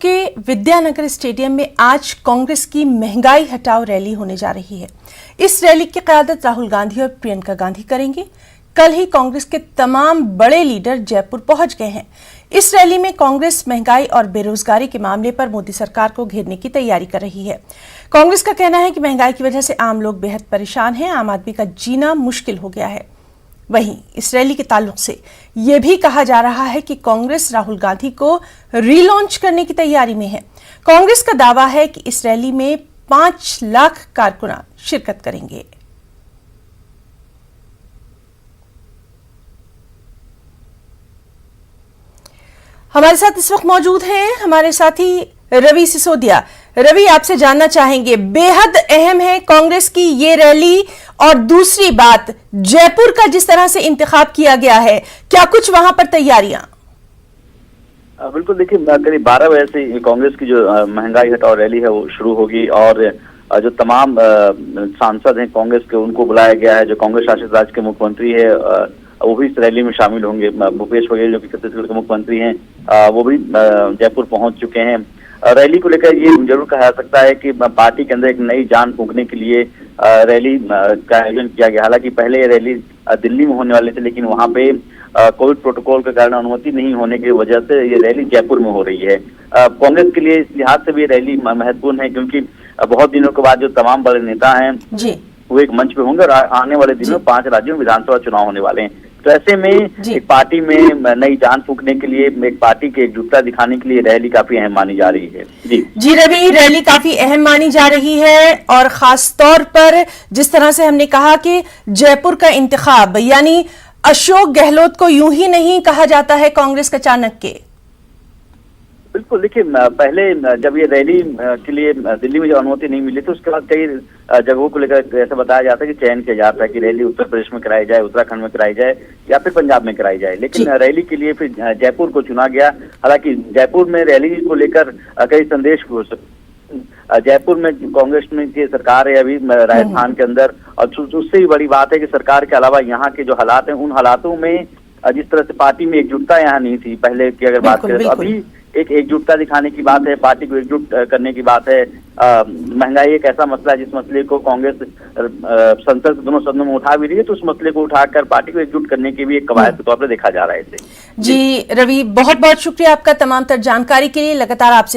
के विद्यानगर स्टेडियम में आज कांग्रेस की महंगाई हटाओ रैली होने जा रही है। इस रैली की क़यादत राहुल गांधी और प्रियंका गांधी करेंगे। कल ही कांग्रेस के तमाम बड़े लीडर जयपुर पहुंच गए हैं। इस रैली में कांग्रेस महंगाई और बेरोजगारी के मामले पर मोदी सरकार को घेरने की तैयारी कर रही है। कांग्रेस का कहना है कि महंगाई की वजह से आम लोग बेहद परेशान हैं, आम आदमी का जीना मुश्किल हो गया है। वहीं इस रैली के ताल्लुक से यह भी कहा जा रहा है कि कांग्रेस राहुल गांधी को रीलॉन्च करने की तैयारी में है। कांग्रेस का दावा है कि इस रैली में 5 लाख कारकुनान शिरकत करेंगे। हमारे साथ इस वक्त मौजूद हैं हमारे साथी रवि सिसोदिया। रवि, आपसे जानना चाहेंगे, बेहद अहम है कांग्रेस की ये रैली और दूसरी बात जयपुर का जिस तरह से इंतखाब किया गया है, क्या कुछ वहां पर तैयारियां? बिल्कुल, देखिए करीब 12 बजे से कांग्रेस की जो महंगाई हटाओ रैली है वो शुरू होगी और जो तमाम सांसद हैं कांग्रेस के उनको बुलाया गया है। जो कांग्रेस शासित राज्य के मुख्यमंत्री है वो भी इस रैली में शामिल होंगे। भूपेश बघेल जो कि छत्तीसगढ़ के मुख्यमंत्री हैं वो भी जयपुर पहुंच चुके हैं। रैली को लेकर ये जरूर कहा जा सकता है कि पार्टी के अंदर एक नई जान फूंकने के लिए रैली का आयोजन किया गया। हालांकि पहले ये रैली दिल्ली में होने वाले थे, लेकिन वहां पे कोविड प्रोटोकॉल के कारण अनुमति नहीं होने की वजह से ये रैली जयपुर में हो रही है। कांग्रेस के लिए इस लिहाज से भी रैली महत्वपूर्ण है क्योंकि बहुत दिनों के बाद जो तमाम बड़े नेता हैं वो एक मंच पे होंगे और आने वाले दिनों में 5 राज्यों में विधानसभा चुनाव होने वाले हैं। तो ऐसे में एक पार्टी में नई जान फूंकने के लिए, एक पार्टी की एकजुटता दिखाने के लिए रैली काफी अहम मानी जा रही है। जी रवि, रैली काफी अहम मानी जा रही है और खास तौर पर जिस तरह से हमने कहा कि जयपुर का इंतखाब, यानी अशोक गहलोत को यूं ही नहीं कहा जाता है कांग्रेस का चाणक्य। बिल्कुल, देखिए पहले जब ये रैली के लिए दिल्ली में जो अनुमति नहीं मिली थी उसके बाद कई जगहों को लेकर ऐसा बताया जाता है कि चयन किया जाता है कि रैली उत्तर प्रदेश में कराई जाए, उत्तराखंड में कराई जाए या फिर पंजाब में कराई जाए, लेकिन रैली के लिए फिर जयपुर को चुना गया। हालांकि जयपुर में रैली को लेकर कई संदेश जयपुर में कांग्रेस में की सरकार है अभी राजस्थान के अंदर, और उससे भी बड़ी बात है कि सरकार के अलावा यहाँ के जो हालात हैं उन हालातों में जिस तरह से पार्टी में एकजुटता यहाँ नहीं थी पहले की अगर बात करें तो अभी एक एकजुटता दिखाने की बात है, पार्टी को एकजुट करने की बात है। महंगाई एक ऐसा मसला है जिस मसले को कांग्रेस संसद दोनों सदनों में उठा भी रही है, तो उस मसले को उठाकर पार्टी को एकजुट करने की भी एक कवायद के तौर पर देखा जा रहा है इसे। जी रवि, बहुत बहुत शुक्रिया आपका तमाम तर जानकारी के लिए। लगातार आपसे